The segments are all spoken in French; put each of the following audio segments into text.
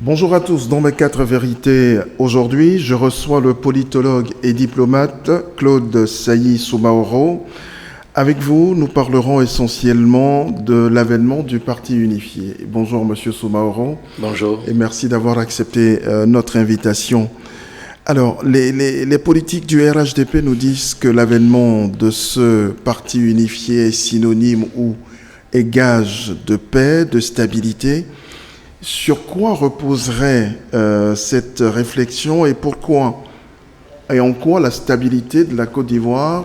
Bonjour à tous, dans mes 4 vérités, aujourd'hui, je reçois le politologue et diplomate Claude Sailly Soumaoro. Avec vous, nous parlerons essentiellement de l'avènement du Parti unifié. Bonjour Monsieur Soumaoro. Bonjour. Et merci d'avoir accepté notre invitation. Alors, les politiques du RHDP nous disent que l'avènement de ce Parti unifié est synonyme ou est gage de paix, de stabilité. Sur quoi reposerait cette réflexion et pourquoi et en quoi la stabilité de la Côte d'Ivoire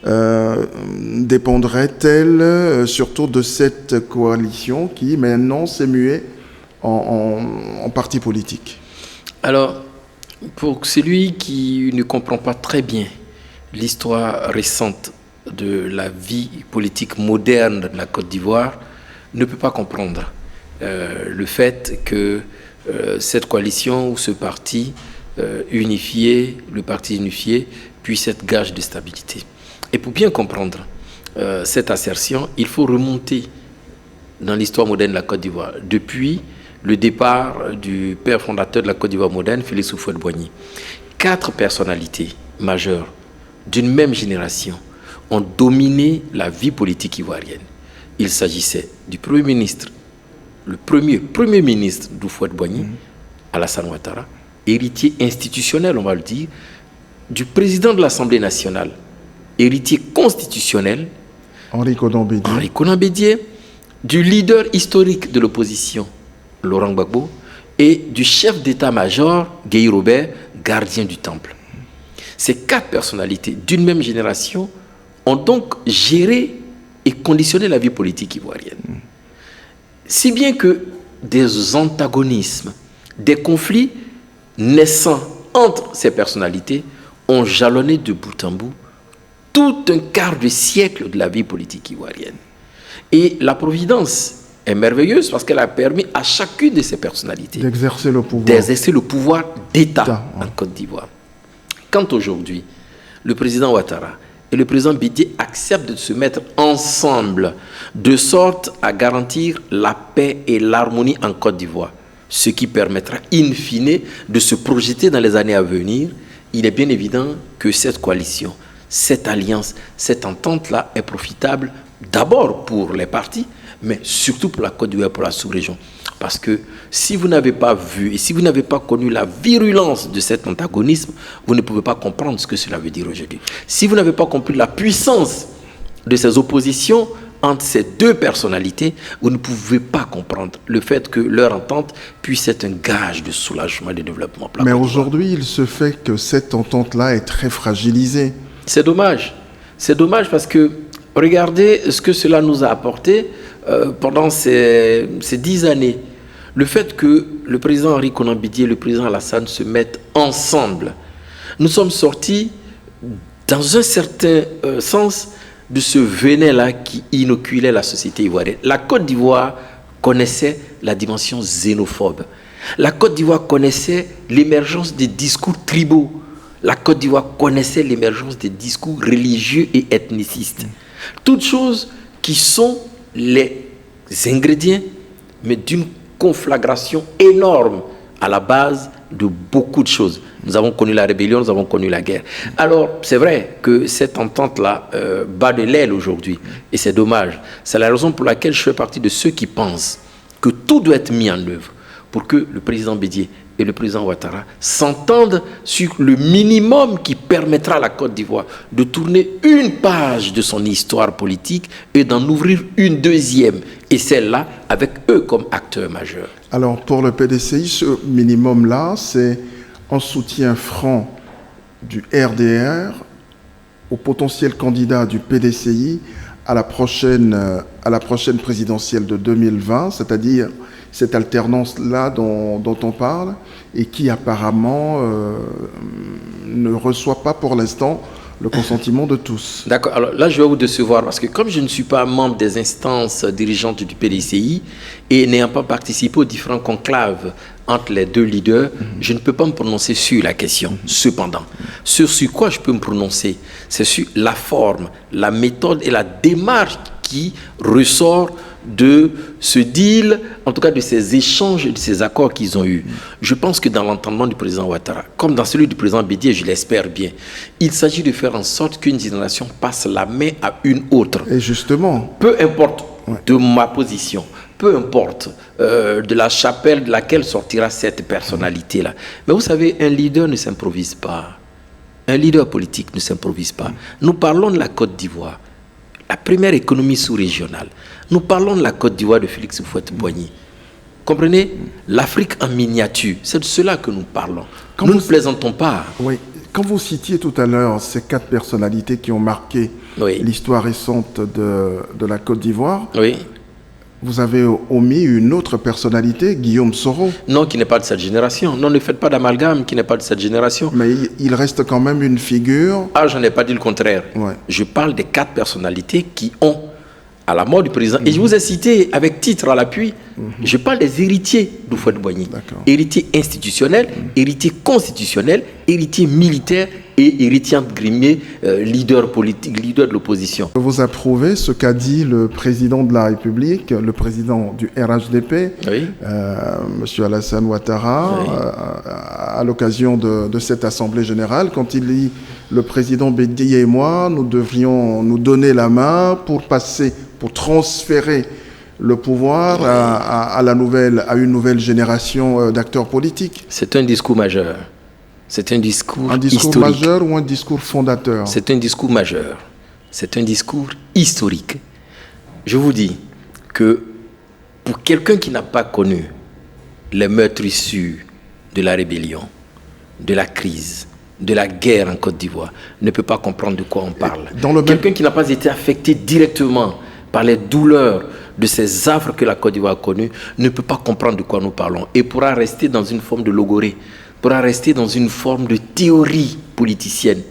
dépendrait-elle surtout de cette coalition qui maintenant s'est muée en parti politique? Alors, pour celui qui ne comprend pas très bien l'histoire récente de la vie politique moderne de la Côte d'Ivoire, ne peut pas comprendre le fait que cette coalition ou ce parti unifié, le parti unifié, puisse être gage de stabilité. Et pour bien comprendre cette assertion, il faut remonter dans l'histoire moderne de la Côte d'Ivoire, depuis le départ du père fondateur de la Côte d'Ivoire moderne, Félix Houphouët-Boigny. 4 personnalités majeures d'une même génération ont dominé la vie politique ivoirienne. Il s'agissait du Premier ministre, le premier ministre d'Houphouët-Boigny, Alassane Ouattara, héritier institutionnel, on va le dire, du président de l'Assemblée nationale, héritier constitutionnel, Henri Konan Bédié, du leader historique de l'opposition, Laurent Gbagbo, et du chef d'état-major, Guy Robert, gardien du temple. Ces 4 personnalités d'une même génération ont donc géré et conditionné la vie politique ivoirienne. Si bien que des antagonismes, des conflits naissant entre ces personnalités ont jalonné de bout en bout tout un quart de siècle de la vie politique ivoirienne. Et la Providence est merveilleuse parce qu'elle a permis à chacune de ces personnalités d'exercer le pouvoir d'État en Côte d'Ivoire. Quand aujourd'hui, le président Ouattara et le président Bédié acceptent de se mettre ensemble de sorte à garantir la paix et l'harmonie en Côte d'Ivoire, ce qui permettra in fine de se projeter dans les années à venir, il est bien évident que cette coalition, cette alliance, cette entente-là est profitable d'abord pour les partis, mais surtout pour la Côte d'Ivoire, pour la sous-région. Parce que si vous n'avez pas vu et si vous n'avez pas connu la virulence de cet antagonisme, vous ne pouvez pas comprendre ce que cela veut dire aujourd'hui. Si vous n'avez pas compris la puissance de ces oppositions entre ces 2 personnalités, vous ne pouvez pas comprendre le fait que leur entente puisse être un gage de soulagement et de développement. Mais aujourd'hui, il se fait que cette entente-là est très fragilisée. C'est dommage. C'est dommage parce que regardez ce que cela nous a apporté pendant ces 10 années. Le fait que le président Henri Konan Bédié et le président Alassane se mettent ensemble. Nous sommes sortis, dans un certain sens, de ce venin-là qui inoculait la société ivoirienne. La Côte d'Ivoire connaissait la dimension xénophobe. La Côte d'Ivoire connaissait l'émergence des discours tribaux. La Côte d'Ivoire connaissait l'émergence des discours religieux et ethnicistes. Toutes choses qui sont les ingrédients, mais d'une conflagration énorme à la base de beaucoup de choses. Nous avons connu la rébellion, nous avons connu la guerre. Alors, c'est vrai que cette entente-là bat de l'aile aujourd'hui, et c'est dommage. C'est la raison pour laquelle je fais partie de ceux qui pensent que tout doit être mis en œuvre pour que le président Bédié et le président Ouattara s'entendent sur le minimum qui permettra à la Côte d'Ivoire de tourner une page de son histoire politique et d'en ouvrir une deuxième, et celle-là avec eux comme acteurs majeurs. Alors pour le PDCI, ce minimum-là, c'est un soutien franc du RDR au potentiel candidat du PDCI à la prochaine présidentielle de 2020, c'est-à-dire cette alternance-là dont on parle et qui apparemment ne reçoit pas pour l'instant le consentement de tous. D'accord. Alors là, je vais vous décevoir parce que comme je ne suis pas membre des instances dirigeantes du PDCI et n'ayant pas participé aux différents conclaves entre les deux leaders, je ne peux pas me prononcer sur la question. Cependant, sur quoi je peux me prononcer, c'est sur la forme, la méthode et la démarche qui ressort de ce deal, en tout cas de ces échanges, de ces accords qu'ils ont eus. Je pense que dans l'entendement du président Ouattara, comme dans celui du président Bédié, je l'espère bien, il s'agit de faire en sorte qu'une génération passe la main à une autre. Et justement... Peu importe de ma position, peu importe de la chapelle de laquelle sortira cette personnalité-là. Mais vous savez, un leader ne s'improvise pas. Un leader politique ne s'improvise pas. Nous parlons de la Côte d'Ivoire, la première économie sous-régionale. Nous parlons de la Côte d'Ivoire de Félix Houphouët-Boigny. Comprenez? L'Afrique en miniature, c'est de cela que nous parlons. Nous ne plaisantons pas. Oui. Quand vous citiez tout à l'heure ces 4 personnalités qui ont marqué l'histoire récente de la Côte d'Ivoire, vous avez omis une autre personnalité, Guillaume Soro. Non, qui n'est pas de cette génération. Non, ne faites pas d'amalgame, qui n'est pas de cette génération. Mais il reste quand même une figure... Ah, je n'ai pas dit le contraire. Je parle des 4 personnalités qui ont, à la mort du président, et je vous ai cité avec titre à l'appui, je parle des héritiers d'Houphouët-Boigny. Héritiers institutionnels, héritiers constitutionnels, héritiers militaires et héritiers entre guillemets, leader politique, leader de l'opposition. Vous approuvez ce qu'a dit le président de la République, le président du RHDP, M. Alassane Ouattara, à l'occasion de cette Assemblée générale, quand il dit « Le président Bédié et moi, nous devrions nous donner la main pour transférer le pouvoir à une nouvelle génération d'acteurs politiques ». C'est un discours majeur. C'est un discours historique. Majeur ou un discours fondateur? C'est un discours majeur. C'est un discours historique. Je vous dis que pour quelqu'un qui n'a pas connu les meurtres issus de la rébellion, de la crise, de la guerre en Côte d'Ivoire, ne peut pas comprendre de quoi on parle. Quelqu'un qui n'a pas été affecté directement par les douleurs de ces affres que la Côte d'Ivoire a connues ne peut pas comprendre de quoi nous parlons et pourra rester dans une forme de logorée, pourra rester dans une forme de théorie politicienne,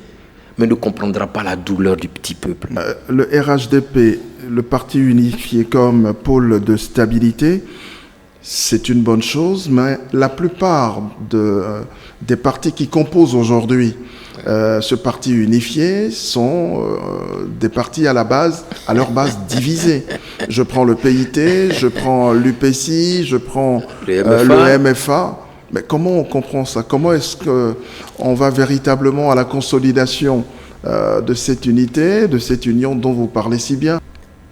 mais ne comprendra pas la douleur du petit peuple. Le RHDP, le parti unifié comme pôle de stabilité, c'est une bonne chose, mais la plupart des partis qui composent aujourd'hui ce parti unifié sont des partis à leur base divisés. Je prends le PIT, je prends l'UPCI, je prends le MFA. Mais comment on comprend ça? Comment est-ce qu'on va véritablement à la consolidation de cette unité, de cette union dont vous parlez si bien?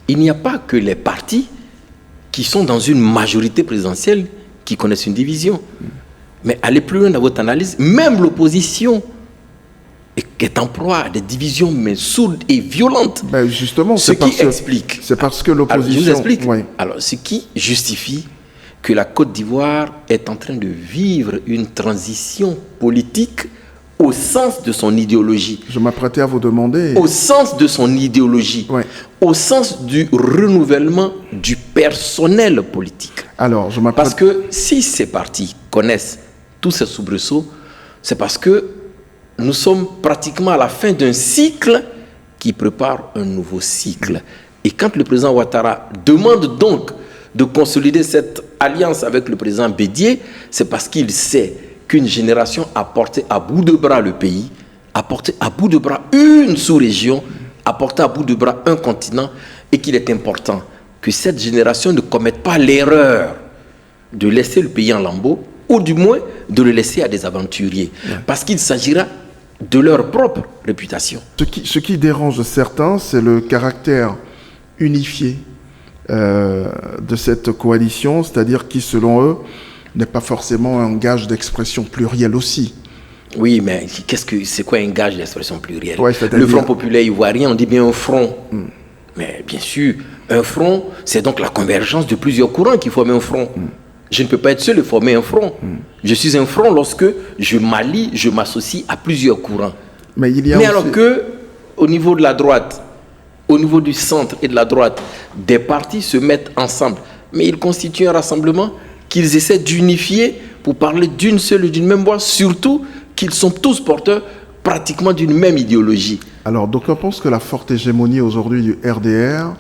Il n'y a pas que les partis qui sont dans une majorité présidentielle qui connaissent une division. Mais allez plus loin dans votre analyse, même l'opposition est en proie à des divisions mais sourdes et violentes. Ben justement, c'est parce que l'opposition... Je vous explique. Alors, ce qui justifie que la Côte d'Ivoire est en train de vivre une transition politique au sens de son idéologie. Je m'apprêtais à vous demander... Au sens de son idéologie. Au sens du renouvellement du personnel politique. Alors, parce que si ces partis connaissent tous ces soubresauts, c'est parce que nous sommes pratiquement à la fin d'un cycle qui prépare un nouveau cycle. Et quand le président Ouattara demande donc de consolider cette alliance avec le président Bédié, c'est parce qu'il sait qu'une génération a porté à bout de bras le pays, a porté à bout de bras une sous-région, a porté à bout de bras un continent, et qu'il est important que cette génération ne commette pas l'erreur de laisser le pays en lambeaux, ou du moins de le laisser à des aventuriers, parce qu'il s'agira de leur propre réputation. Ce qui dérange certains, c'est le caractère unifié de cette coalition, c'est-à-dire qui, selon eux, n'est pas forcément un gage d'expression plurielle aussi. Oui, mais c'est quoi un gage d'expression plurielle? Le Front populaire ivoirien, on dit bien un front. Mais bien sûr, un front, c'est donc la convergence de plusieurs courants qui forment un front. Je ne peux pas être seul et former un front. Je suis un front lorsque je m'allie, je m'associe à plusieurs courants. Mais alors que, au niveau de la droite, au niveau du centre et de la droite, des partis se mettent ensemble, mais ils constituent un rassemblement qu'ils essaient d'unifier pour parler d'une seule et d'une même voix, surtout qu'ils sont tous porteurs pratiquement d'une même idéologie. Alors, d'aucuns pensent que la forte hégémonie aujourd'hui du RDR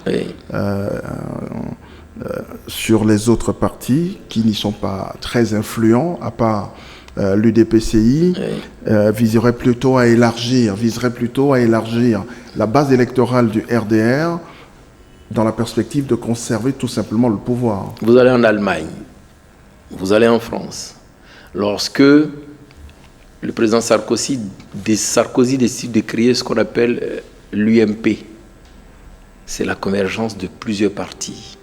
sur les autres partis qui n'y sont pas très influents, à part l'UDPCI, viserait plutôt à élargir la base électorale du RDR dans la perspective de conserver tout simplement le pouvoir. Vous allez en Allemagne, vous allez en France. Lorsque le président Sarkozy décide de créer ce qu'on appelle l'UMP, c'est la convergence de plusieurs partis,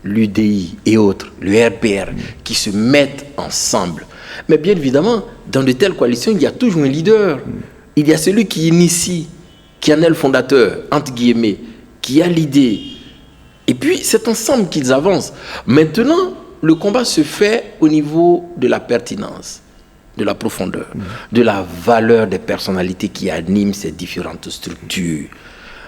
l'UDI et autres, le RPR, qui se mettent ensemble. Mais bien évidemment, dans de telles coalitions, il y a toujours un leader. Il y a celui qui initie, qui en est le fondateur, entre guillemets, qui a l'idée. Et puis, c'est ensemble qu'ils avancent. Maintenant, le combat se fait au niveau de la pertinence, de la profondeur, de la valeur des personnalités qui animent ces différentes structures.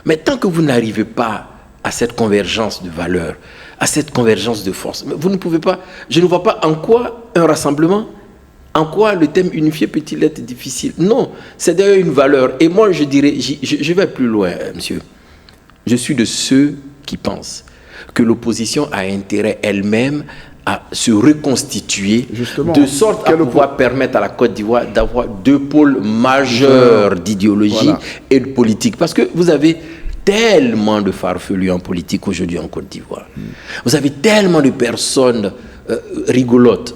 Mais tant que vous n'arrivez pas à cette convergence de valeurs, à cette convergence de force, vous ne pouvez pas, je ne vois pas en quoi un rassemblement, en quoi le thème unifié peut-il être difficile. Non, c'est d'ailleurs une valeur. Et moi, je dirais, je vais plus loin, monsieur. Je suis de ceux qui pensent que l'opposition a intérêt elle-même à se reconstituer, justement, de sorte à pouvoir permettre à la Côte d'Ivoire d'avoir deux pôles majeurs d'idéologie et de politique. Parce que vous avez tellement de farfelus en politique aujourd'hui en Côte d'Ivoire. Vous avez tellement de personnes rigolotes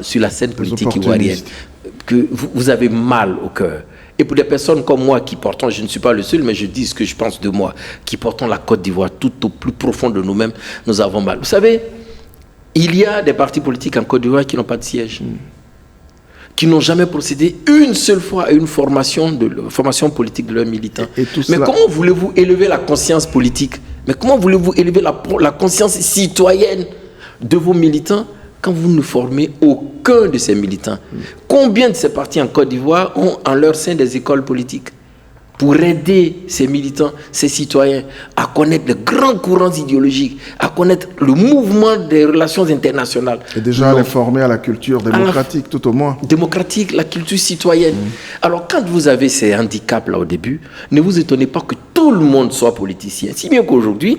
sur la scène politique ivoirienne que vous avez mal au cœur. Et pour des personnes comme moi qui portons, je ne suis pas le seul, mais je dis ce que je pense de moi, qui portons la Côte d'Ivoire tout au plus profond de nous-mêmes, nous avons mal. Vous savez, il y a des partis politiques en Côte d'Ivoire qui n'ont pas de siège, qui n'ont jamais procédé une seule fois à une formation politique de leurs militants. Mais comment voulez-vous élever la conscience politique? Mais comment voulez-vous élever la conscience citoyenne de vos militants quand vous ne formez aucun de ces militants? Combien de ces partis en Côte d'Ivoire ont en leur sein des écoles politiques pour aider ces militants, ces citoyens à connaître les grands courants idéologiques, à connaître le mouvement des relations internationales? Et déjà les former à la culture démocratique, tout au moins. Démocratique, la culture citoyenne. Alors quand vous avez ces handicaps-là au début, ne vous étonnez pas que tout le monde soit politicien. Si bien qu'aujourd'hui,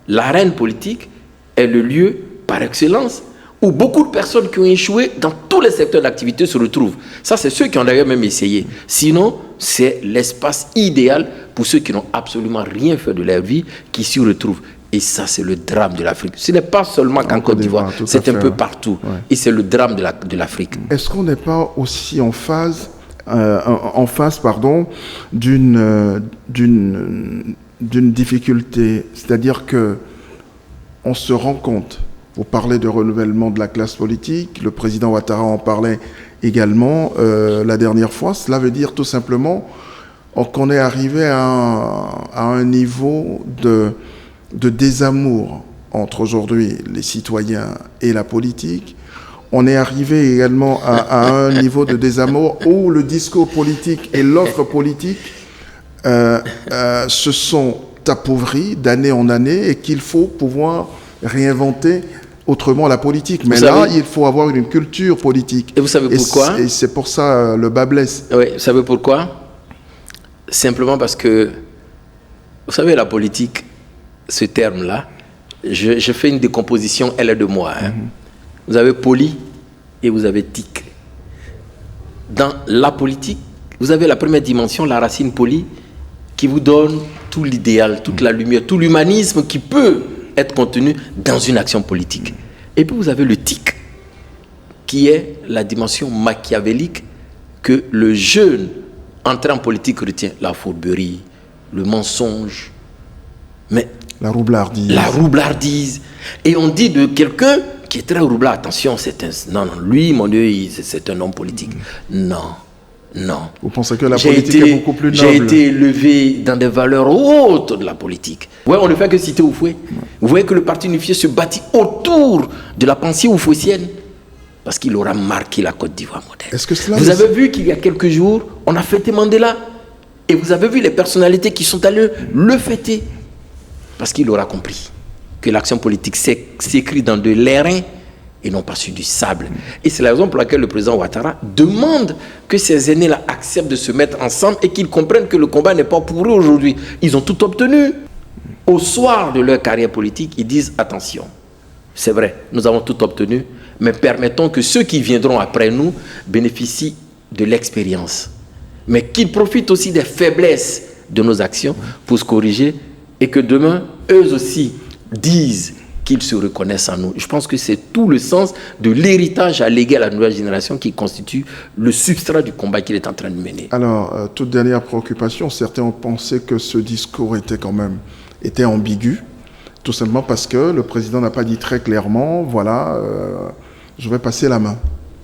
l'arène politique est le lieu par excellence où beaucoup de personnes qui ont échoué dans tous les secteurs d'activité se retrouvent. Ça, c'est ceux qui ont d'ailleurs même essayé. Sinon, c'est l'espace idéal pour ceux qui n'ont absolument rien fait de leur vie, qui s'y retrouvent. Et ça, c'est le drame de l'Afrique. Ce n'est pas seulement qu'en Côte d'Ivoire, c'est un peu partout. Ouais. Et c'est le drame de l'Afrique. Est-ce qu'on n'est pas aussi en face d'une difficulté? C'est-à-dire que on se rend compte. Vous parlez de renouvellement de la classe politique, le président Ouattara en parlait également la dernière fois. Cela veut dire tout simplement qu'on est arrivé à un niveau de désamour entre aujourd'hui les citoyens et la politique. On est arrivé également à un niveau de désamour où le discours politique et l'offre politique se sont appauvris d'année en année et qu'il faut pouvoir réinventer autrement la politique. Mais là, il faut avoir une culture politique. Et vous savez pourquoi? Et c'est pour ça le bas blesse. Oui, vous savez pourquoi? Simplement parce que, vous savez, la politique, ce terme-là, je fais une décomposition, elle est de moi. Hein. Vous avez poli et vous avez tic. Dans la politique, vous avez la première dimension, la racine poli, qui vous donne tout l'idéal, toute la lumière, tout l'humanisme qui peut être contenu dans une action politique. Et puis vous avez le tic, qui est la dimension machiavélique que le jeune entré en politique retient. La fourberie, le mensonge, mais la roublardise. La roublardise. Et on dit de quelqu'un qui est très roublard, attention, non, lui, mon Dieu, c'est un homme politique. Non. Vous pensez que la politique est beaucoup plus noble? J'ai été élevé dans des valeurs hautes de la politique. Ouais, on ne fait que citer Oufoué. Vous voyez que le parti unifié se bâtit autour de la pensée oufouétienne parce qu'il aura marqué la Côte d'Ivoire moderne. Vous avez vu qu'il y a quelques jours, on a fêté Mandela et vous avez vu les personnalités qui sont allées le fêter parce qu'il aura compris que l'action politique s'écrit dans de l'airain et non pas sur du sable. Et c'est la raison pour laquelle le président Ouattara demande que ces aînés-là acceptent de se mettre ensemble et qu'ils comprennent que le combat n'est pas pour eux aujourd'hui. Ils ont tout obtenu. Au soir de leur carrière politique, ils disent attention, c'est vrai, nous avons tout obtenu, mais permettons que ceux qui viendront après nous bénéficient de l'expérience. Mais qu'ils profitent aussi des faiblesses de nos actions pour se corriger et que demain, eux aussi disent qu'ils se reconnaissent en nous. Je pense que c'est tout le sens de l'héritage à léguer à la nouvelle génération qui constitue le substrat du combat qu'il est en train de mener. Alors, toute dernière préoccupation, certains ont pensé que ce discours était ambigu, tout simplement parce que le président n'a pas dit très clairement, voilà, je vais passer la main.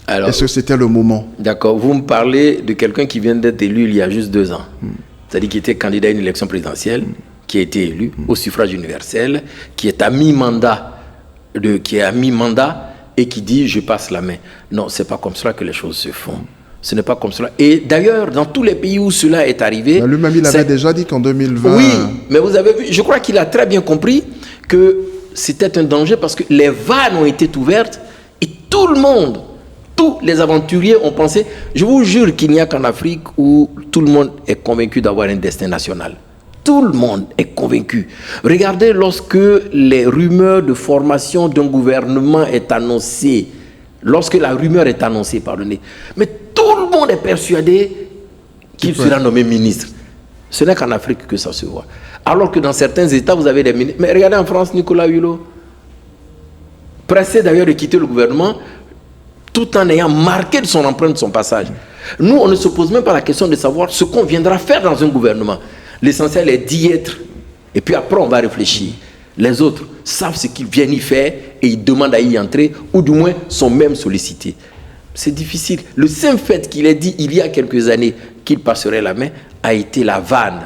Alors, est-ce que c'était le moment? D'accord, vous me parlez de quelqu'un qui vient d'être élu il y a juste 2 ans. C'est-à-dire qu'il était candidat à une élection présidentielle, qui a été élu au suffrage universel, qui est à mi-mandat et qui dit je passe la main. Non, c'est pas comme cela que les choses se font. Ce n'est pas comme cela. Et d'ailleurs, dans tous les pays où cela est arrivé... Lui-même, il avait déjà dit qu'en 2020... Oui, mais vous avez vu, je crois qu'il a très bien compris que c'était un danger parce que les vannes ont été ouvertes et tout le monde, tous les aventuriers ont pensé... Je vous jure qu'il n'y a qu'en Afrique où tout le monde est convaincu d'avoir un destin national. Tout le monde est convaincu. Regardez lorsque les rumeurs de formation d'un gouvernement est annoncée, lorsque la rumeur est annoncée, pardonnez, mais tout le monde est persuadé qu'il sera nommé ministre. Ce n'est qu'en Afrique que ça se voit. Alors que dans certains États, vous avez des ministres. Mais regardez en France, Nicolas Hulot, pressé d'ailleurs de quitter le gouvernement, tout en ayant marqué de son empreinte son passage. Nous, on ne se pose même pas la question de savoir ce qu'on viendra faire dans un gouvernement. L'essentiel est d'y être. Et puis après, on va réfléchir. Les autres savent ce qu'ils viennent y faire et ils demandent à y entrer, ou du moins sont même sollicités. C'est difficile. Le simple fait qu'il ait dit il y a quelques années qu'il passerait la main a été la vanne.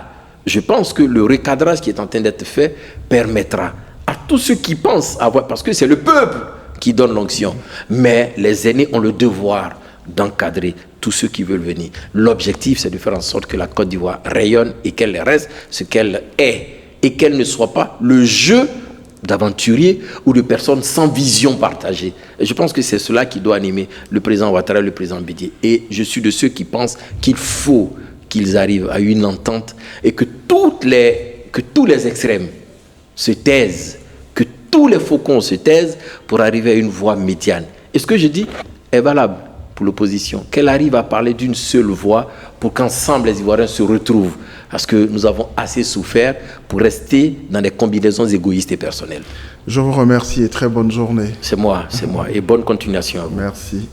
Je pense que le recadrage qui est en train d'être fait permettra à tous ceux qui pensent avoir, parce que c'est le peuple qui donne l'onction, mais les aînés ont le devoir d'encadrer tous ceux qui veulent venir. L'objectif, c'est de faire en sorte que la Côte d'Ivoire rayonne et qu'elle reste ce qu'elle est et qu'elle ne soit pas le jeu d'aventuriers ou de personnes sans vision partagée. Et je pense que c'est cela qui doit animer le président Ouattara et le président Bédié. Et je suis de ceux qui pensent qu'il faut qu'ils arrivent à une entente et que tous les extrêmes se taisent, que tous les faucons se taisent pour arriver à une voie médiane. Et ce que je dis est valable pour l'opposition, qu'elle arrive à parler d'une seule voix pour qu'ensemble les Ivoiriens se retrouvent. Parce que nous avons assez souffert pour rester dans des combinaisons égoïstes et personnelles. Je vous remercie et très bonne journée. C'est moi. Et bonne continuation à vous. Merci.